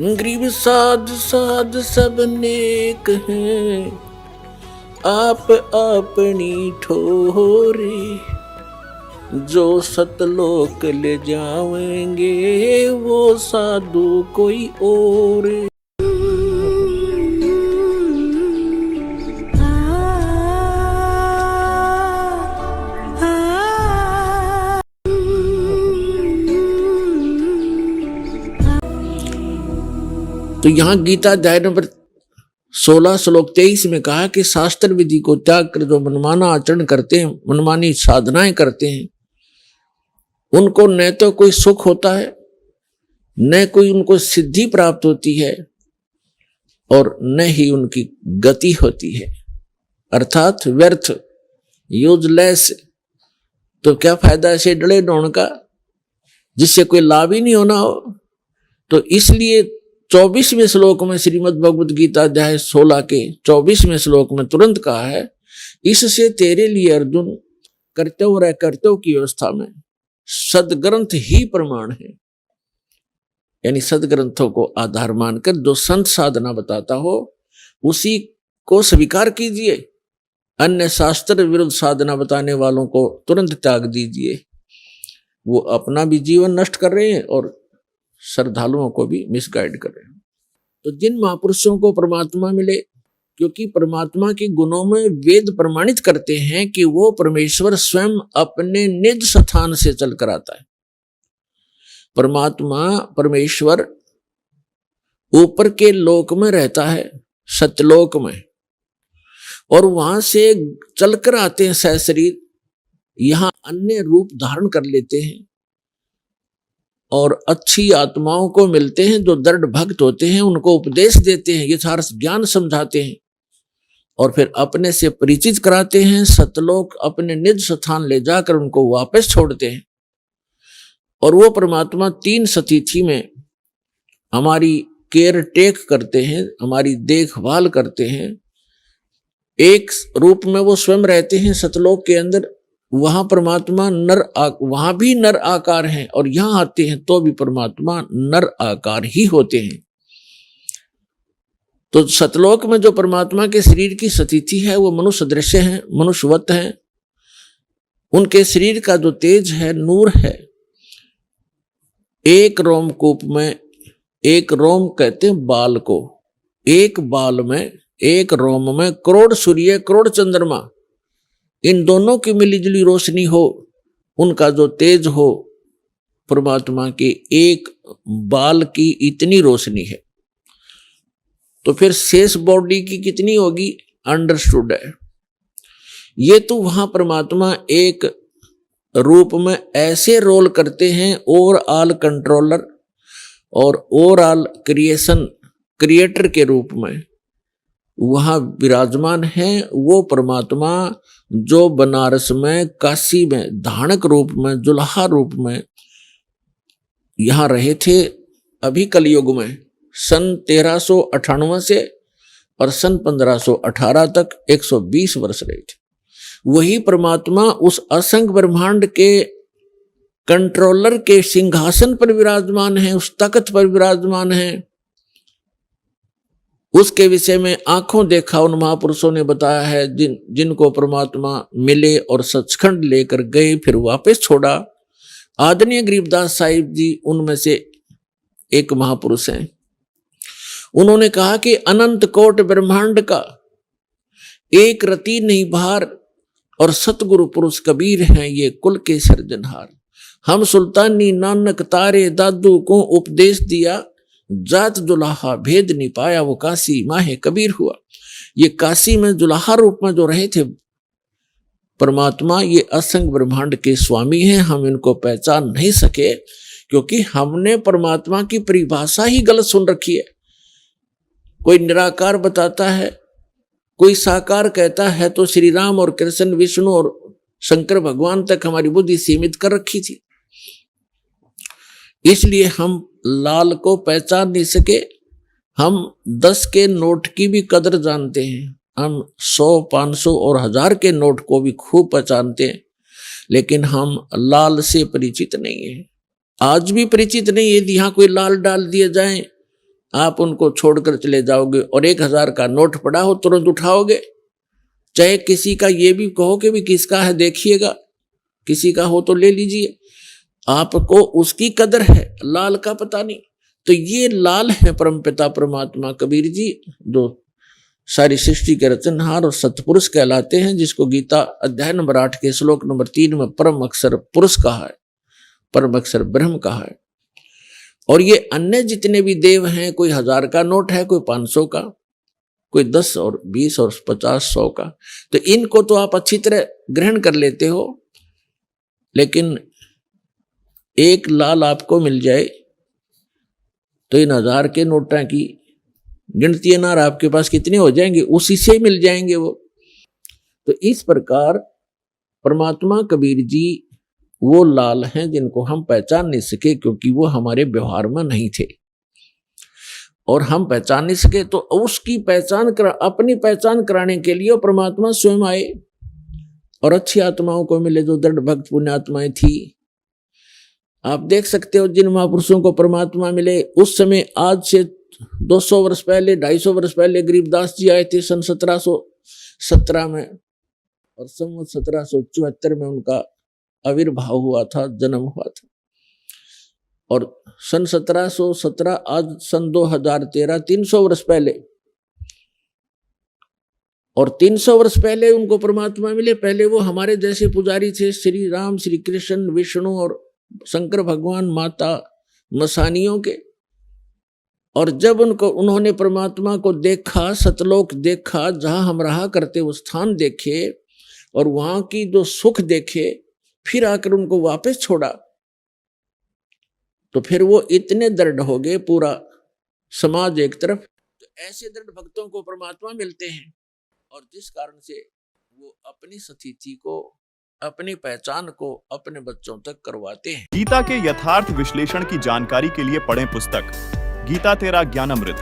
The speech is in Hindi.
गरीब साध साध सब नेक हैं, आप अपनी ठोरे, जो सतलोक ले जाएंगे वो साधु कोई और। तो यहाँ गीता अध्याय नंबर 16 श्लोक 23 में कहा कि शास्त्र विधि को त्याग कर जो मनमाना आचरण करते हैं, मनमानी साधनाएं करते हैं, उनको न तो कोई सुख होता है, न कोई उनको सिद्धि प्राप्त होती है, और न ही उनकी गति होती है, अर्थात व्यर्थ, यूजलेस। तो क्या फायदा ऐसे डले ढोण का जिससे कोई लाभ ही नहीं होना हो। तो इसलिए 24वें श्लोक में श्रीमद् भगवद गीता अध्याय 16 के 24वें श्लोक में तुरंत कहा है, इससे तेरे लिए अर्जुन कर्तव्य और अकर्तव्य की व्यवस्था में सदग्रंथ ही प्रमाण है। यानी सदग्रंथों को आधार मानकर जो संत साधना बताता हो उसी को स्वीकार कीजिए, अन्य शास्त्र विरुद्ध साधना बताने वालों को तुरंत त्याग दीजिए। वो अपना भी जीवन नष्ट कर रहे हैं और श्रद्धालुओं को भी मिसगाइड कर रहे हैं। तो जिन महापुरुषों को परमात्मा मिले, क्योंकि परमात्मा के गुणों में वेद प्रमाणित करते हैं कि वो परमेश्वर स्वयं अपने निज स्थान से चलकर आता है। परमात्मा परमेश्वर ऊपर के लोक में रहता है, सत्यलोक में, और वहां से चलकर आते हैं सहशरीर, यहां अन्य रूप धारण कर लेते हैं और अच्छी आत्माओं को मिलते हैं जो दृढ़ भक्त होते हैं, उनको उपदेश देते हैं, यथार्थ ज्ञान समझाते हैं और फिर अपने से परिचित कराते हैं। सतलोक अपने निज स्थान ले जाकर उनको वापस छोड़ते हैं और वो परमात्मा 3 स्थिति में हमारी केयर टेक करते हैं, हमारी देखभाल करते हैं। एक रूप में वो स्वयं रहते हैं सतलोक के अंदर, वहां परमात्मा वहां भी नर आकार हैं, और यहां आते हैं तो भी परमात्मा नर आकार ही होते हैं। तो सतलोक में जो परमात्मा के शरीर की स्थिति है वो मनुष्य दृश्य है, मनुष्यवत है। उनके शरीर का जो तेज है, नूर है। एक रोमकूप में, एक रोम कहते हैं बाल को, एक बाल में, एक रोम में करोड़ सूर्य, करोड़ चंद्रमा, इन दोनों की मिलीजुली रोशनी हो, उनका जो तेज हो, परमात्मा के एक बाल की इतनी रोशनी है, तो फिर शेष बॉडी की कितनी होगी, अंडरस्टूड है। ये तो वहां परमात्मा एक रूप में ऐसे रोल करते हैं, ओवरऑल कंट्रोलर और ओवरऑल क्रिएटर के रूप में वहां विराजमान है। वो परमात्मा जो बनारस में, काशी में धानक रूप में, जुल्हा रूप में यहां रहे थे, अभी कलयुग में सन 1398 से और सन 1518 तक 120 वर्ष रहे थे। वही परमात्मा उस असंख्य ब्रह्मांड के कंट्रोलर के सिंहासन पर विराजमान है, उस तख्त पर विराजमान है। उसके विषय में आंखों देखा उन महापुरुषों ने बताया है, जिनको परमात्मा मिले और सचखंड लेकर गए, फिर वापस छोड़ा। आदरणीय गरीबदास साहिब जी उनमें से एक महापुरुष हैं। उन्होंने कहा कि अनंत कोट ब्रह्मांड का एक रति नहीं भार, और सतगुरु पुरुष कबीर हैं ये कुल के सर्जनहार। हम सुल्तानी नानक तारे दादू को उपदेश दिया, जात जुलाहा भेद नहीं पाया, वो काशी माहे कबीर हुआ। ये काशी में जुलाहा रूप में जो रहे थे परमात्मा, ये असंख्य ब्रह्मांड के स्वामी हैं। हम इनको पहचान नहीं सके क्योंकि हमने परमात्मा की परिभाषा ही गलत सुन रखी है। कोई निराकार बताता है, कोई साकार कहता है, तो श्री राम और कृष्ण, विष्णु और शंकर भगवान तक हमारी बुद्धि सीमित कर रखी थी। इसलिए हम लाल को पहचान नहीं सके। हम 10 के नोट की भी कदर जानते हैं, हम 100, 500 और 1000 के नोट को भी खूब पहचानते हैं, लेकिन हम लाल से परिचित नहीं है, आज भी परिचित नहीं है। यहाँ कोई लाल डाल दिए जाए, आप उनको छोड़कर चले जाओगे, और 1000 का नोट पड़ा हो तुरंत उठाओगे। चाहे किसी का ये भी कहो कि भी किसका है देखिएगा, किसी का हो तो ले लीजिए, आपको उसकी कदर है, लाल का पता नहीं। तो ये लाल है परमपिता परमात्मा कबीर जी, जो सारी सृष्टि के रचनहार और सतपुरुष कहलाते हैं, जिसको गीता अध्याय नंबर 8 के श्लोक नंबर 3 में परम अक्षर पुरुष कहा है, परम अक्षर ब्रह्म कहा है। और ये अन्य जितने भी देव हैं, कोई 1000 का नोट है, कोई 500 का, कोई 10 और 20 और 50 100 का, तो इनको तो आप अच्छी तरह ग्रहण कर लेते हो। लेकिन एक लाल आपको मिल जाए तो इन 1000 के नोटा की गिनती अनार आपके पास कितने हो जाएंगे, उसी से मिल जाएंगे वो। तो इस प्रकार परमात्मा कबीर जी वो लाल हैं जिनको हम पहचान नहीं सके, क्योंकि वो हमारे व्यवहार में नहीं थे, और हम पहचान नहीं सके। तो उसकी पहचान अपनी पहचान कराने के लिए परमात्मा स्वयं आए, और अच्छी आत्माओं को मिले जो दृढ़ भक्त पुण्य आत्माएं थी। आप देख सकते हो जिन महापुरुषों को परमात्मा मिले उस समय, आज से 200 वर्ष पहले, 250 वर्ष पहले गरीबदास जी आए थे सन 1717 में, और सन 1774 में उनका आविर्भाव हुआ था, जन्म हुआ था। और सन 1717 आज सन 2013, 300 वर्ष पहले, और 300 वर्ष पहले उनको परमात्मा मिले। पहले वो हमारे जैसे पुजारी थे, श्री राम, श्री कृष्ण, विष्णु और शंकर भगवान, माता मसानियों के। और जब उन्होंने परमात्मा को देखा, सतलोक देखा, जहां हम रहा करते वो स्थान देखे, और वहां की जो सुख देखे, फिर आकर उनको वापस छोड़ा, तो फिर वो इतने दृढ़ हो गए, पूरा समाज एक तरफ। तो ऐसे दृढ़ भक्तों को परमात्मा मिलते हैं, और जिस कारण से वो अपनी स्थिति को, अपनी पहचान को अपने बच्चों तक करवाते हैं। गीता के यथार्थ विश्लेषण की जानकारी के लिए पढ़ें पुस्तक गीता तेरा ज्ञानामृत।